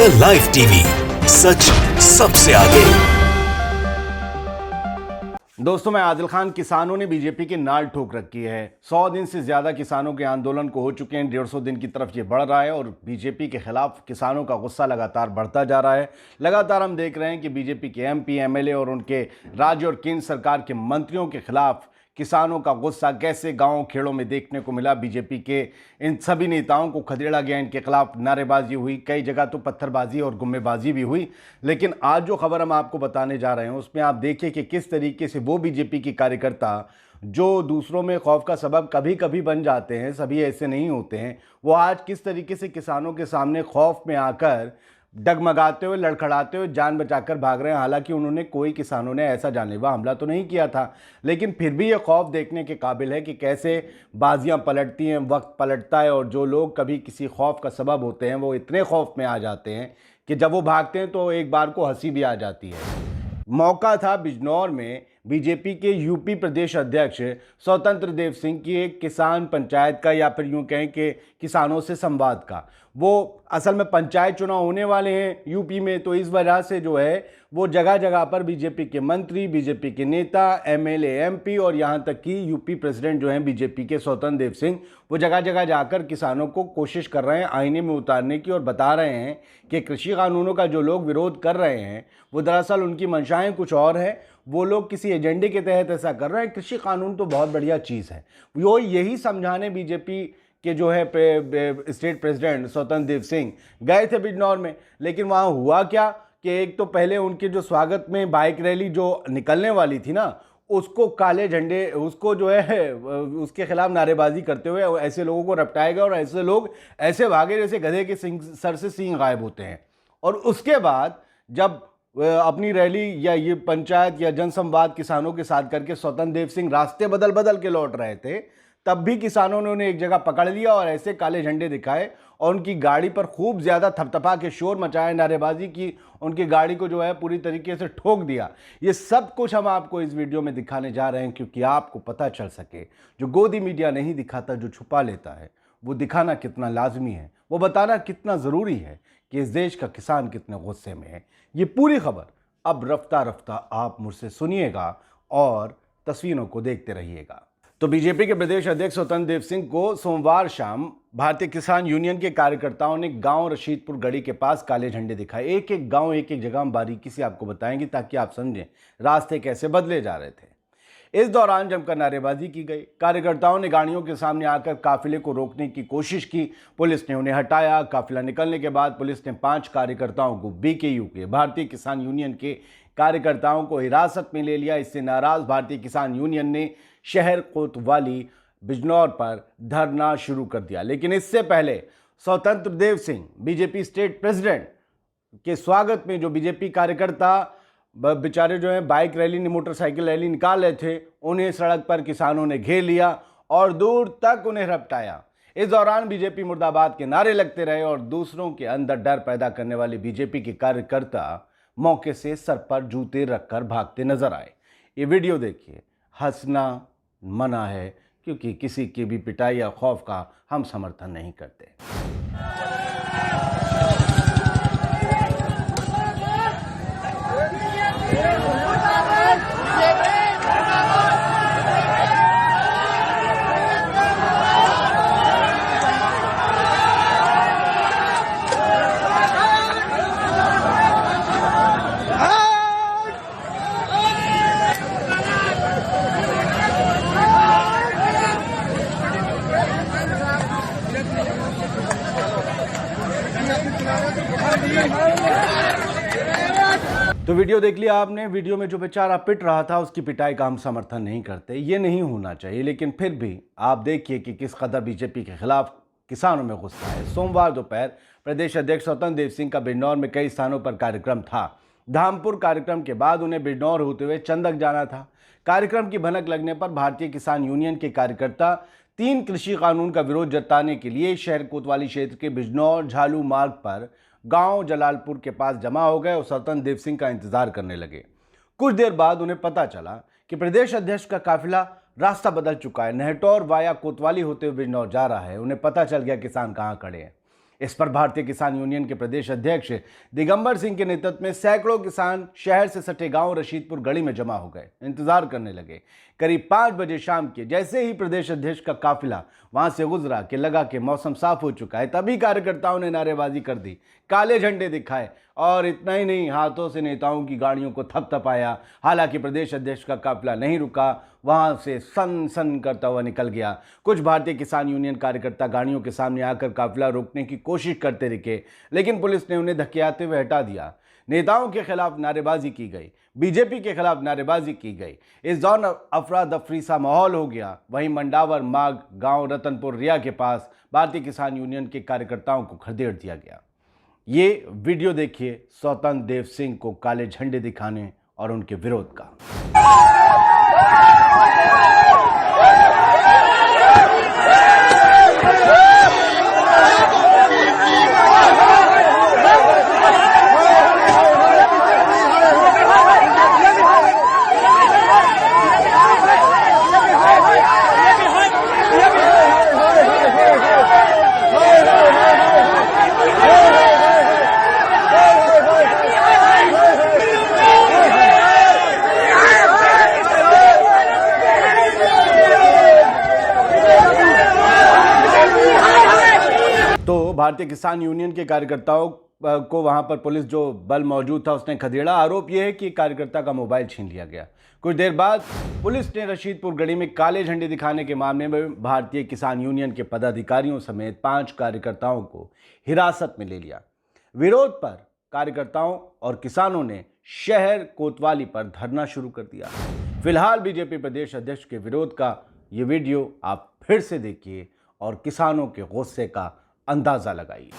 The live TV, सच सबसे आगे। दोस्तों, मैं आदिल खान। किसानों ने बीजेपी की नाल ठोक रखी है। 100 दिन से ज्यादा किसानों के आंदोलन को हो चुके हैं। 150 दिन की तरफ ये बढ़ रहा है और बीजेपी के खिलाफ किसानों का गुस्सा लगातार बढ़ता जा रहा है। लगातार हम देख रहे हैं कि बीजेपी के एमपी, एमएलए और उनके राज्य और केंद्र सरकार के मंत्रियों के खिलाफ किसानों का गुस्सा कैसे गांव खेड़ों में देखने को मिला। बीजेपी के इन सभी नेताओं को खदेड़ा गया, इनके खिलाफ नारेबाजी हुई, कई जगह तो पत्थरबाजी और गुम्मेबाजी भी हुई। लेकिन आज जो खबर हम आपको बताने जा रहे हैं उसमें आप देखिए कि किस तरीके से वो बीजेपी की कार्यकर्ता जो दूसरों में खौफ का सबब कभी कभी बन जाते हैं, सभी ऐसे नहीं होते हैं, वो आज किस तरीके से किसानों के सामने खौफ में आकर डगमगाते हुए, लड़खड़ाते हुए जान बचाकर भाग रहे हैं। हालांकि उन्होंने, कोई किसानों ने ऐसा जानलेवा हमला तो नहीं किया था, लेकिन फिर भी ये खौफ देखने के काबिल है कि कैसे बाजियां पलटती हैं, वक्त पलटता है और जो लोग कभी किसी खौफ का सबब होते हैं वो इतने खौफ में आ जाते हैं कि जब वो भागते हैं तो एक बार को हंसी भी आ जाती है। मौका था बिजनौर में बीजेपी के यूपी प्रदेश अध्यक्ष स्वतंत्र देव सिंह की एक किसान पंचायत का, या फिर यूं कहें कि किसानों से संवाद का। वो असल में पंचायत चुनाव होने वाले हैं यूपी में, तो इस वजह से जो है वो जगह जगह पर बीजेपी के मंत्री, बीजेपी के नेता, एमएलए, एमपी और यहां तक कि यूपी प्रेसिडेंट जो हैं बीजेपी के स्वतंत्र देव सिंह, वो जगह जगह जाकर किसानों को कोशिश कर रहे हैं आईने में उतारने की और बता रहे हैं कि कृषि कानूनों का जो लोग विरोध कर रहे हैं वो दरअसल उनकी मंशाएं कुछ और है, वो लोग किसी एजेंडे के तहत ऐसा कर रहे हैं। कृषि कानून तो बहुत बढ़िया चीज़ है। वो यही समझाने बीजेपी के जो है स्टेट प्रेसिडेंट स्वतंत्र देव सिंह गए थे बिजनौर में। लेकिन वहाँ हुआ क्या कि एक तो पहले उनके जो स्वागत में बाइक रैली जो निकलने वाली थी ना, उसको काले झंडे, उसको जो है उसके खिलाफ नारेबाजी करते हुए ऐसे लोगों को रपटाया गया और ऐसे लोग ऐसे भागे जैसे गधे के सर से सींग गायब होते हैं। और उसके बाद जब अपनी रैली या ये पंचायत या जनसंवाद किसानों के साथ करके स्वतंत्र देव सिंह रास्ते बदल बदल के लौट रहे थे, तब भी किसानों ने उन्हें एक जगह पकड़ लिया और ऐसे काले झंडे दिखाए और उनकी गाड़ी पर खूब ज्यादा थपथपा के शोर मचाया, नारेबाजी की, उनकी गाड़ी को जो है पूरी तरीके से ठोक दिया। ये सब कुछ हम आपको इस वीडियो में दिखाने जा रहे हैं क्योंकि आपको पता चल सके, जो गोदी मीडिया नहीं दिखाता, जो छुपा लेता है, वो दिखाना कितना लाजमी है, वो बताना कितना ज़रूरी है कि इस देश का किसान कितने गुस्से में है। ये पूरी खबर अब रफ्ता रफ्ता आप मुझसे सुनिएगा और तस्वीरों को देखते रहिएगा। तो बीजेपी के प्रदेश अध्यक्ष स्वतंत्र देव सिंह को सोमवार शाम भारतीय किसान यूनियन के कार्यकर्ताओं ने गांव रशीदपुर गढ़ी के पास काले झंडे दिखाए। एक एक गांव, एक एक जगह हम बारीकी से आपको बताएंगे ताकि आप समझें रास्ते कैसे बदले जा रहे थे। इस दौरान जमकर नारेबाजी की गई। कार्यकर्ताओं ने गाड़ियों के सामने आकर काफिले को रोकने की कोशिश की। पुलिस ने उन्हें हटाया। काफिला निकलने के बाद पुलिस ने 5 कार्यकर्ताओं को, बीकेयू के, भारतीय किसान यूनियन के कार्यकर्ताओं को हिरासत में ले लिया। इससे नाराज भारतीय किसान यूनियन ने शहर कोतवाली बिजनौर पर धरना शुरू कर दिया। लेकिन इससे पहले स्वतंत्र Dev Singh, BJP state president के स्वागत में जो बीजेपी कार्यकर्ता बेचारे जो है बाइक रैली, मोटरसाइकिल रैली निकाल रहे थे, उन्हें सड़क पर किसानों ने घेर लिया और दूर तक उन्हें रपटाया। इस दौरान बीजेपी मुर्दाबाद के नारे लगते रहे और दूसरों के अंदर डर पैदा करने वाले बीजेपी के कार्यकर्ता मौके से सर पर जूते रखकर भागते नजर आए। ये वीडियो देखिए। हंसना मना है क्योंकि किसी की भी पिटाई या खौफ का हम समर्थन नहीं करते। तो वीडियो देख लिया आपने। वीडियो में जो बेचारा पिट रहा था उसकी पिटाई का हम समर्थन नहीं करते, ये नहीं होना चाहिए। लेकिन फिर भी आप देखिए कि किस कदर बीजेपी के खिलाफ किसानों में गुस्सा है। सोमवार दोपहर प्रदेश अध्यक्ष स्वतंत्र देव सिंह का बिजनौर में कई स्थानों पर कार्यक्रम था। धामपुर कार्यक्रम के बाद उन्हें बिजनौर होते हुए चंदक जाना था। कार्यक्रम की भनक लगने पर भारतीय किसान यूनियन के कार्यकर्ता 3 कृषि कानून का विरोध जताने के लिए शहर कोतवाली क्षेत्र के बिजनौर झालू मार्ग पर गांव जलालपुर के पास जमा हो गए और स्वतंत्र देव सिंह का इंतजार करने लगे। कुछ देर बाद उन्हें पता चला कि प्रदेश अध्यक्ष का काफिला रास्ता बदल चुका है, नेहटौर वाया कोतवाली होते हुए बिजनौर जा रहा है। उन्हें पता चल गया किसान कहां खड़े हैं। इस पर भारतीय किसान यूनियन के प्रदेश अध्यक्ष दिगंबर सिंह के नेतृत्व में सैकड़ों किसान शहर से सटे गांव रशीदपुर गढ़ी में जमा हो गए, इंतजार करने लगे। करीब 5 बजे शाम के जैसे ही प्रदेश अध्यक्ष का काफिला वहां से गुजरा कि लगा कि मौसम साफ हो चुका है, तभी कार्यकर्ताओं ने नारेबाजी कर दी, काले झंडे दिखाए और इतना ही नहीं, हाथों से नेताओं की गाड़ियों को थपथपाया। हालांकि प्रदेश अध्यक्ष का काफिला नहीं रुका, वहां से सन सन करता हुआ निकल गया। कुछ भारतीय किसान यूनियन कार्यकर्ता गाड़ियों के सामने आकर काफिला रोकने की कोशिश करते दिखे, लेकिन पुलिस ने उन्हें धकेलते हुए हटा दिया। नेताओं के खिलाफ नारेबाजी की गई, बीजेपी के खिलाफ नारेबाजी की गई। इस दौरान अफरा तफरी सा माहौल हो गया। वहीं मंडावर माग गांव रतनपुर रिया के पास भारतीय किसान यूनियन के कार्यकर्ताओं को खदेड़ दिया गया। ये वीडियो देखिए स्वतंत्र देव सिंह को काले झंडे दिखाने और उनके विरोध का। तो भारतीय किसान यूनियन के कार्यकर्ताओं को वहां पर पुलिस जो बल मौजूद था उसने खदेड़ा। आरोप यह है कि कार्यकर्ता का मोबाइल छीन लिया गया। कुछ देर बाद पुलिस ने रशीदपुर गढ़ी में काले झंडे दिखाने के मामले में भारतीय किसान यूनियन के पदाधिकारियों समेत 5 कार्यकर्ताओं को हिरासत में ले लिया। विरोध पर कार्यकर्ताओं और किसानों ने शहर कोतवाली पर धरना शुरू कर दिया। फिलहाल बीजेपी प्रदेश अध्यक्ष के विरोध का ये वीडियो आप फिर से देखिए और किसानों के गुस्से का अंदाजा लगाइए।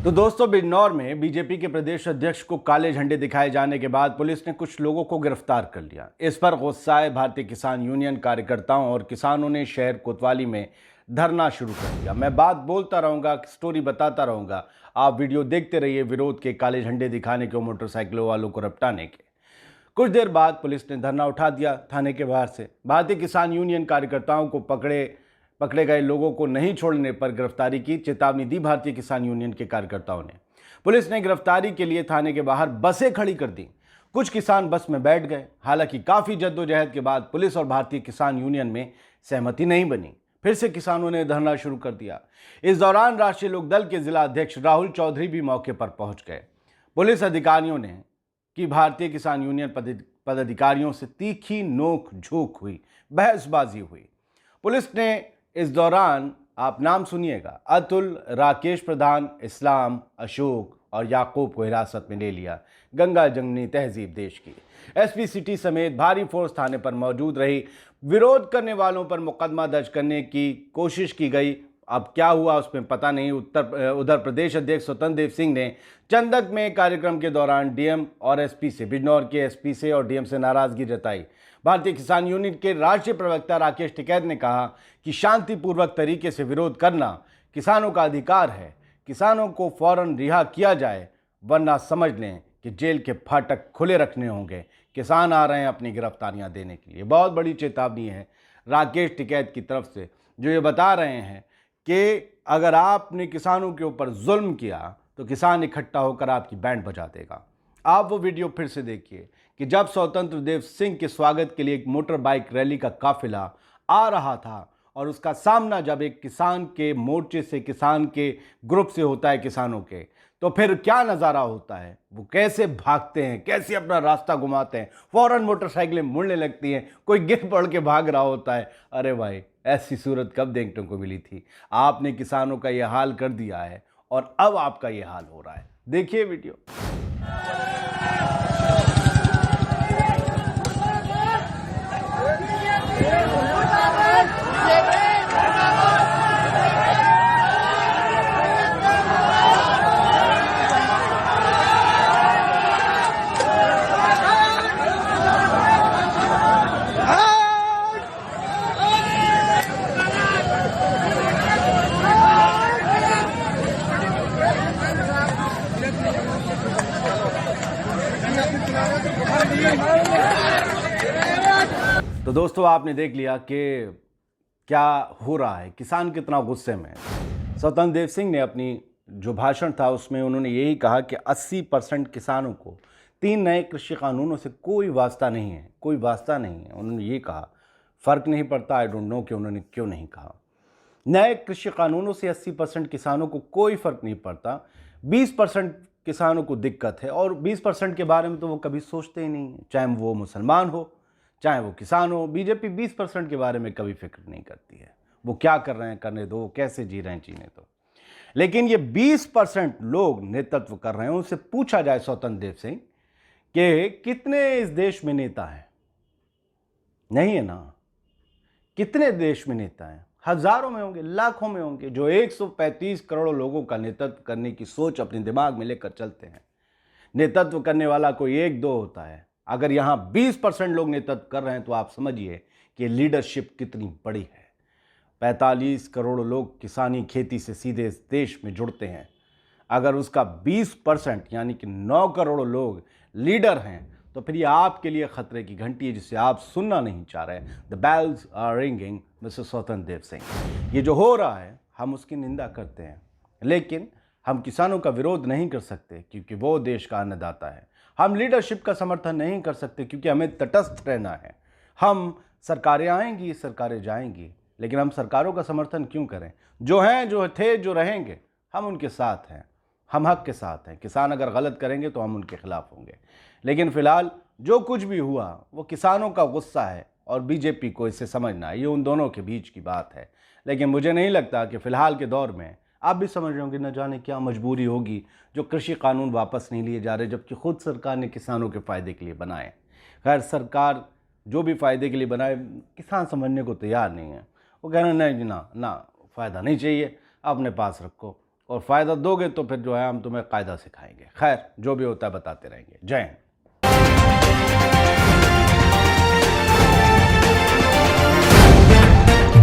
तो दोस्तों, बिजनौर में बीजेपी के प्रदेश अध्यक्ष को काले झंडे दिखाए जाने के बाद पुलिस ने कुछ लोगों को गिरफ्तार कर लिया। इस पर गुस्साए भारतीय किसान यूनियन कार्यकर्ताओं और किसानों ने शहर कोतवाली में धरना शुरू कर दिया। मैं बात बोलता रहूंगा, स्टोरी बताता रहूंगा, आप वीडियो देखते रहिए विरोध के, काले झंडे दिखाने के, मोटरसाइकिलों वालों को रपटाने के। कुछ देर बाद पुलिस ने धरना उठा दिया थाने के बाहर से। भारतीय किसान यूनियन कार्यकर्ताओं को पकड़े गए लोगों को नहीं छोड़ने पर गिरफ्तारी की चेतावनी दी भारतीय किसान यूनियन के कार्यकर्ताओं ने। पुलिस ने गिरफ्तारी के लिए थाने के बाहर बसें खड़ी कर दी। कुछ किसान बस में बैठ गए। हालांकि काफी जद्दोजहद के बाद पुलिस और भारतीय किसान यूनियन में सहमति नहीं बनी। फिर से किसानों ने धरना शुरू कर दिया। इस दौरान राष्ट्रीय लोकदल के जिला अध्यक्ष राहुल चौधरी भी मौके पर पहुंच गए। पुलिस अधिकारियों ने कि भारतीय किसान यूनियन पदाधिकारियों से तीखी नोक झोंक हुई, बहसबाजी हुई। पुलिस ने इस दौरान, आप नाम सुनिएगा, अतुल, राकेश प्रधान, इस्लाम, अशोक और याकूब को हिरासत में ले लिया। गंगा जमुनी तहजीब देश की। एसपी सिटी समेत भारी फोर्स थाने पर मौजूद रही। विरोध करने वालों पर मुकदमा दर्ज करने की कोशिश की गई। अब क्या हुआ उसमें पता नहीं। उधर प्रदेश अध्यक्ष स्वतंत्र देव सिंह ने चंदक में कार्यक्रम के दौरान डीएम और एसपी से, बिजनौर के एसपी से और डीएम से नाराजगी जताई। भारतीय किसान यूनियन के राष्ट्रीय प्रवक्ता राकेश टिकैत ने कहा कि शांतिपूर्वक तरीके से विरोध करना किसानों का अधिकार है। किसानों को फौरन रिहा किया जाए, वरना समझ लें कि जेल के फाटक खुले रखने होंगे। किसान आ रहे हैं अपनी गिरफ्तारियां देने के लिए। बहुत बड़ी चेतावनी है राकेश टिकैत की तरफ से, जो ये बता रहे हैं कि अगर आपने किसानों के ऊपर जुल्म किया तो किसान इकट्ठा होकर आपकी बैंड बजा देगा। आप वो वीडियो फिर से देखिए कि जब स्वतंत्र देव सिंह के स्वागत के लिए एक मोटर बाइक रैली का काफिला आ रहा था और उसका सामना जब एक किसान के मोर्चे से, किसान के ग्रुप से होता है किसानों के, तो फिर क्या नज़ारा होता है। वो कैसे भागते हैं, कैसे अपना रास्ता घुमाते हैं, फौरन मोटरसाइकिलें मुड़ने लगती हैं, कोई गिर पड़ के भाग रहा होता है। अरे भाई, ऐसी सूरत कब देखने को मिली थी। आपने किसानों का यह हाल कर दिया है और अब आपका यह हाल हो रहा है। देखिए वीडियो। तो दोस्तों, आपने देख लिया कि क्या हो रहा है, किसान कितना गुस्से में है। स्वतंत्र देव सिंह ने अपनी जो भाषण था उसमें उन्होंने यही कहा कि 80% किसानों को 3 नए कृषि कानूनों से कोई वास्ता नहीं है, कोई वास्ता नहीं है। उन्होंने ये कहा, फ़र्क नहीं पड़ता, आई डोंट नो कि उन्होंने क्यों नहीं कहा। नए कृषि कानूनों से 80% किसानों को कोई फ़र्क नहीं पड़ता, 20% किसानों को दिक्कत है, और 20% के बारे में तो वो कभी सोचते ही नहीं है, चाहे वो मुसलमान हो चाहे वो किसान हो। बीजेपी 20% के बारे में कभी फिक्र नहीं करती है, वो क्या कर रहे हैं करने दो, कैसे जी रहे हैं जीने दो। लेकिन ये 20% लोग नेतृत्व कर रहे हैं, उनसे पूछा जाए स्वतंत्र देव सिंह कि कितने इस देश में नेता हैं? नहीं है ना। कितने देश में नेता हैं? हजारों में होंगे, लाखों में होंगे, जो 135 करोड़ लोगों का नेतृत्व करने की सोच अपने दिमाग में लेकर चलते हैं। नेतृत्व करने वाला कोई 1-2 होता है। अगर यहाँ 20% लोग नेतृत्व कर रहे हैं तो आप समझिए कि लीडरशिप कितनी बड़ी है। 45 करोड़ लोग किसानी खेती से सीधे इस देश में जुड़ते हैं। अगर उसका 20% यानी कि 9 करोड़ लोग लीडर हैं तो फिर ये आपके लिए खतरे की घंटी है जिसे आप सुनना नहीं चाह रहे। The bells are ringing, mister Swatantra Dev Singh. ये जो हो रहा है हम उसकी निंदा करते हैं, लेकिन हम किसानों का विरोध नहीं कर सकते क्योंकि वो देश का अन्नदाता है। हम लीडरशिप का समर्थन नहीं कर सकते क्योंकि हमें तटस्थ रहना है। हम सरकारें आएंगी, सरकारें जाएंगी, लेकिन हम सरकारों का समर्थन क्यों करें? जो हैं, जो थे, जो रहेंगे, हम उनके साथ हैं, हम हक के साथ हैं। किसान अगर गलत करेंगे तो हम उनके खिलाफ होंगे। लेकिन फिलहाल जो कुछ भी हुआ वो किसानों का गुस्सा है और बीजेपी को इसे समझना है, ये उन दोनों के बीच की बात है। लेकिन मुझे नहीं लगता कि फ़िलहाल के दौर में आप भी समझ रहे होंगे, न जाने क्या मजबूरी होगी जो कृषि कानून वापस नहीं लिए जा रहे, जबकि खुद सरकार ने किसानों के फ़ायदे के लिए बनाए। खैर, सरकार जो भी फ़ायदे के लिए बनाए, किसान समझने को तैयार नहीं है। वो कह रहे हैं नहीं ना, फ़ायदा नहीं चाहिए, अपने पास रखो, और फ़ायदा दोगे तो फिर जो है हम तुम्हें कायदा सिखाएंगे। खैर, जो भी होता है बताते रहेंगे। जय हिंद।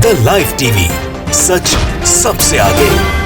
द लाइव टीवी, सच सबसे आगे।